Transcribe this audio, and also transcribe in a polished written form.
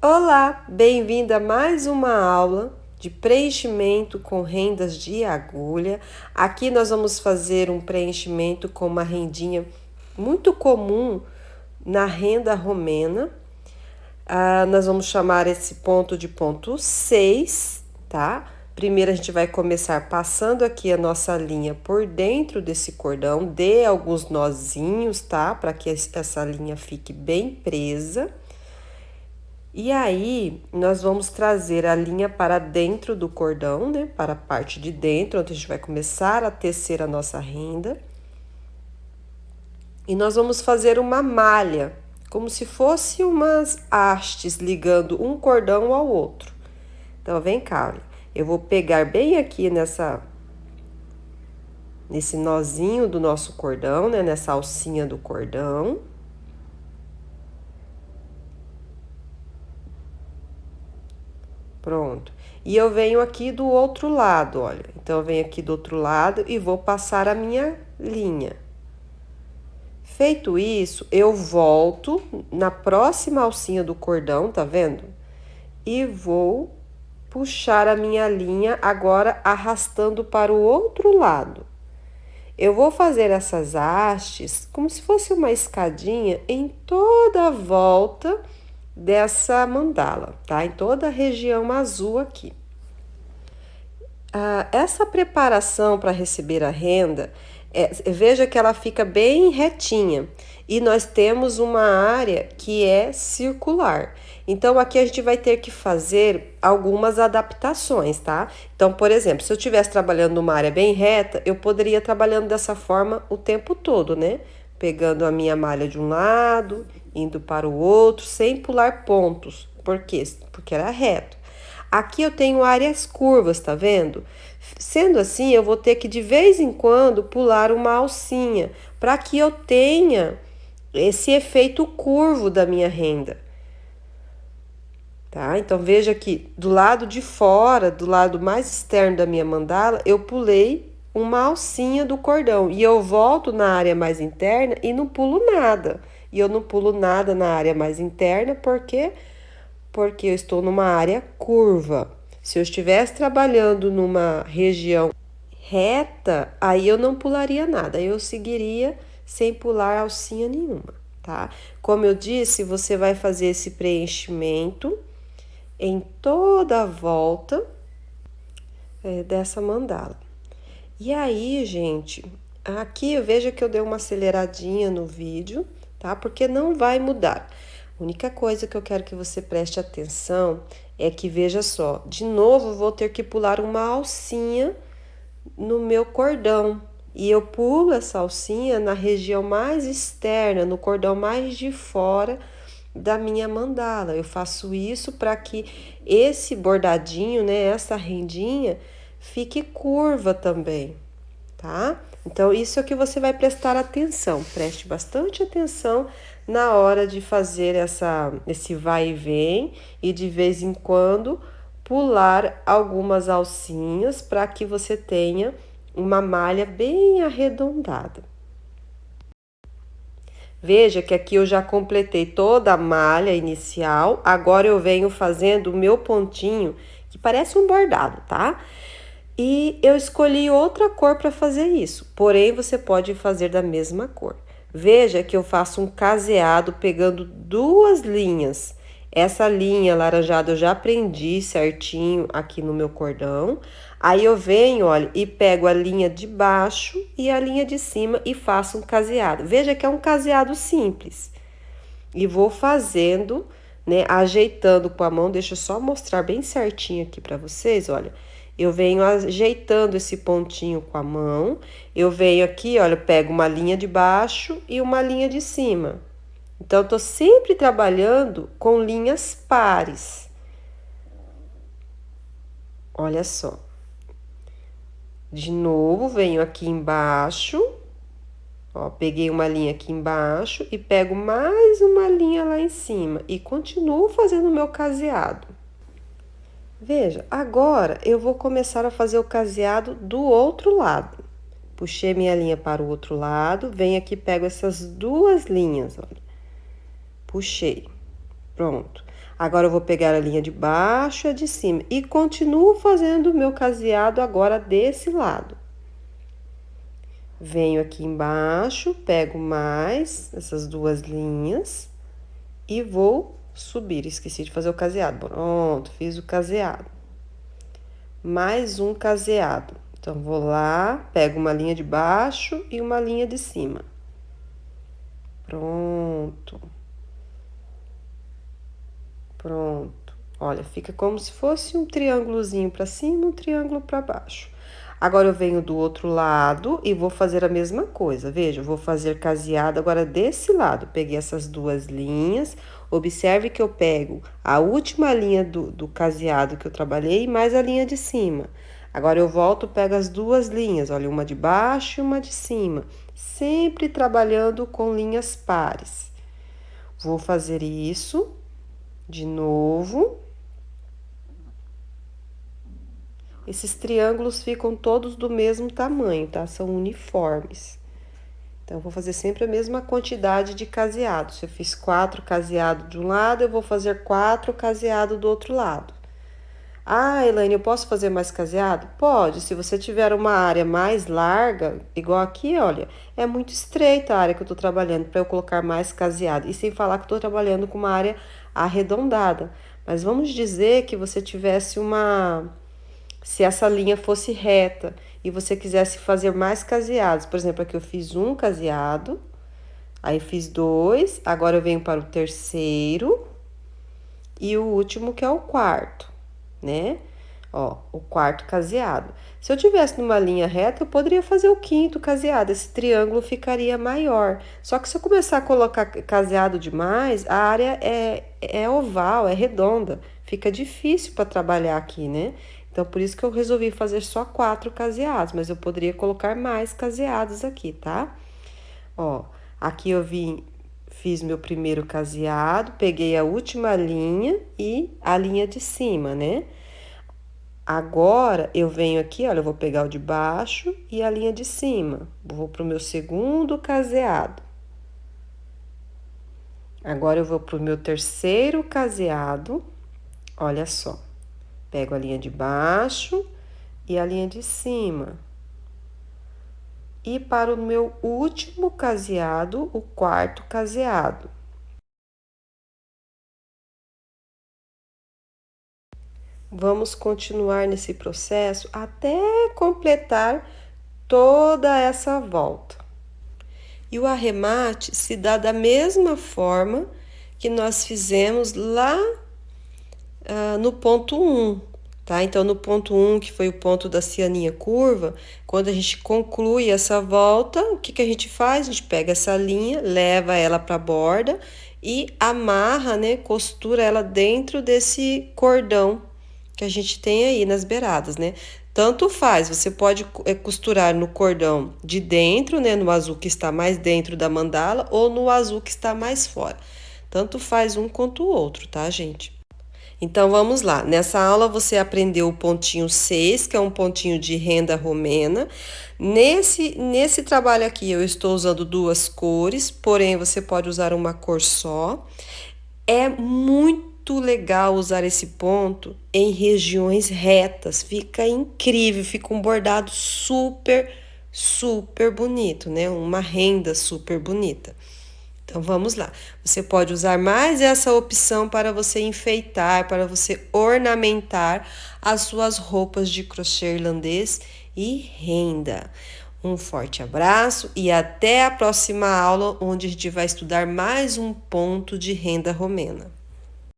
Olá, bem-vinda a mais uma aula de preenchimento com rendas de agulha. Aqui nós vamos fazer um preenchimento com uma rendinha muito comum na renda romena. Nós vamos chamar esse ponto de ponto 6, tá? Primeiro a gente vai começar passando aqui a nossa linha por dentro desse cordão, dê alguns nozinhos, tá? Para que essa linha fique bem presa. E aí, nós vamos trazer a linha para dentro do cordão, né? Para a parte de dentro, onde a gente vai começar a tecer a nossa renda. E nós vamos fazer uma malha, como se fosse umas hastes ligando um cordão ao outro. Então, vem cá, olha. Eu vou pegar bem aqui nesse nozinho do nosso cordão, né? Nessa alcinha do cordão. Pronto. E eu venho aqui do outro lado, olha. Então, eu venho aqui do outro lado e vou passar a minha linha. Feito isso, eu volto na próxima alcinha do cordão, tá vendo? E vou puxar a minha linha agora arrastando para o outro lado. Eu vou fazer essas hastes como se fosse uma escadinha em toda a volta dessa mandala, tá? Em toda a região azul aqui. Essa preparação para receber a renda, veja que ela fica bem retinha e nós temos uma área que é circular. Então, aqui a gente vai ter que fazer algumas adaptações, tá? Então, por exemplo, se eu estivesse trabalhando numa área bem reta, eu poderia trabalhando dessa forma o tempo todo, né? Pegando a minha malha de um lado, indo para o outro, sem pular pontos. Por quê? Porque era reto. Aqui eu tenho áreas curvas, tá vendo? Sendo assim, eu vou ter que de vez em quando pular uma alcinha para que eu tenha esse efeito curvo da minha renda. Tá? Então veja que do lado de fora, do lado mais externo da minha mandala, eu pulei uma alcinha do cordão e eu volto na área mais interna e não pulo nada. E eu não pulo nada na área mais interna porque eu estou numa área curva. Se eu estivesse trabalhando numa região reta, aí eu não pularia nada, eu seguiria sem pular alcinha nenhuma, tá? Como eu disse, você vai fazer esse preenchimento em toda a volta dessa mandala. E aí, gente, aqui veja que eu dei uma aceleradinha no vídeo, tá? Porque não vai mudar. A única coisa que eu quero que você preste atenção é que, veja só, de novo vou ter que pular uma alcinha no meu cordão. E eu pulo essa alcinha na região mais externa, no cordão mais de fora da minha mandala. Eu faço isso para que esse bordadinho, né, essa rendinha, fique curva também, tá? Então, isso é o que você vai prestar atenção. Preste bastante atenção na hora de fazer esse vai e vem e de vez em quando pular algumas alcinhas para que você tenha uma malha bem arredondada. Veja que aqui eu já completei toda a malha inicial, agora eu venho fazendo o meu pontinho, que parece um bordado, tá? E eu escolhi outra cor para fazer isso, porém você pode fazer da mesma cor. Veja que eu faço um caseado pegando duas linhas. Essa linha laranjada eu já prendi certinho aqui no meu cordão. Aí eu venho, olha, e pego a linha de baixo e a linha de cima e faço um caseado. Veja que é um caseado simples. E vou fazendo, né, ajeitando com a mão. Deixa eu só mostrar bem certinho aqui para vocês, olha. Eu venho ajeitando esse pontinho com a mão. Eu venho aqui, olha, pego uma linha de baixo e uma linha de cima. Então, eu tô sempre trabalhando com linhas pares. Olha só. De novo, venho aqui embaixo. Ó, peguei uma linha aqui embaixo e pego mais uma linha lá em cima. E continuo fazendo o meu caseado. Veja, agora eu vou começar a fazer o caseado do outro lado. Puxei minha linha para o outro lado, venho aqui, pego essas duas linhas, olha. Puxei. Pronto. Agora eu vou pegar a linha de baixo e a de cima e continuo fazendo o meu caseado agora desse lado. Venho aqui embaixo, pego mais essas duas linhas e vou subir. Esqueci de fazer o caseado. Pronto, fiz o caseado. Mais um caseado. Então, vou lá, pego uma linha de baixo e uma linha de cima. Pronto. Pronto. Olha, fica como se fosse um triângulozinho para cima, um triângulo para baixo. Agora eu venho do outro lado e vou fazer a mesma coisa. Veja, eu vou fazer caseado agora desse lado. Peguei essas duas linhas. Observe que eu pego a última linha do caseado que eu trabalhei, mais a linha de cima. Agora eu volto, pego as duas linhas, olha, uma de baixo e uma de cima. Sempre trabalhando com linhas pares. Vou fazer isso de novo. Esses triângulos ficam todos do mesmo tamanho, tá? São uniformes. Então, vou fazer sempre a mesma quantidade de caseados. Se eu fiz 4 caseados de um lado, eu vou fazer 4 caseados do outro lado. Ah, Elaine, eu posso fazer mais caseado? Pode, se você tiver uma área mais larga, igual aqui, olha, é muito estreita a área que eu tô trabalhando para eu colocar mais caseado. E sem falar que eu tô trabalhando com uma área arredondada. Mas vamos dizer que você tivesse se essa linha fosse reta e você quisesse fazer mais caseados, por exemplo, aqui eu fiz um caseado, aí fiz dois, agora eu venho para o terceiro e o último que é o quarto, né? Ó, o quarto caseado. Se eu tivesse numa linha reta, eu poderia fazer o quinto caseado, esse triângulo ficaria maior. Só que se eu começar a colocar caseado demais, a área é oval, é redonda, fica difícil para trabalhar aqui, né? Então, por isso que eu resolvi fazer só 4 caseados, mas eu poderia colocar mais caseados aqui, tá? Ó, aqui fiz meu primeiro caseado, peguei a última linha e a linha de cima, né? Agora, eu venho aqui, olha, eu vou pegar o de baixo e a linha de cima. Vou pro meu segundo caseado. Agora, eu vou pro meu terceiro caseado, olha só. Pego a linha de baixo e a linha de cima. E para o meu último caseado, o quarto caseado. Vamos continuar nesse processo até completar toda essa volta. E o arremate se dá da mesma forma que nós fizemos lá no ponto 1, tá? Então, no ponto 1, que foi o ponto da cianinha curva, quando a gente conclui essa volta, o que a gente faz? A gente pega essa linha, leva ela para a borda e amarra, né? Costura ela dentro desse cordão que a gente tem aí nas beiradas, né? Tanto faz, você pode costurar no cordão de dentro, né? No azul que está mais dentro da mandala ou no azul que está mais fora. Tanto faz um quanto o outro, tá, gente? Então, vamos lá. Nessa aula, você aprendeu o pontinho 6, que é um pontinho de renda romena. Nesse trabalho aqui, eu estou usando duas cores, porém, você pode usar uma cor só. É muito legal usar esse ponto em regiões retas. Fica incrível, fica um bordado super, super bonito, né? Uma renda super bonita. Então, vamos lá. Você pode usar mais essa opção para você enfeitar, para você ornamentar as suas roupas de crochê irlandês e renda. Um forte abraço e até a próxima aula, onde a gente vai estudar mais um ponto de renda romena.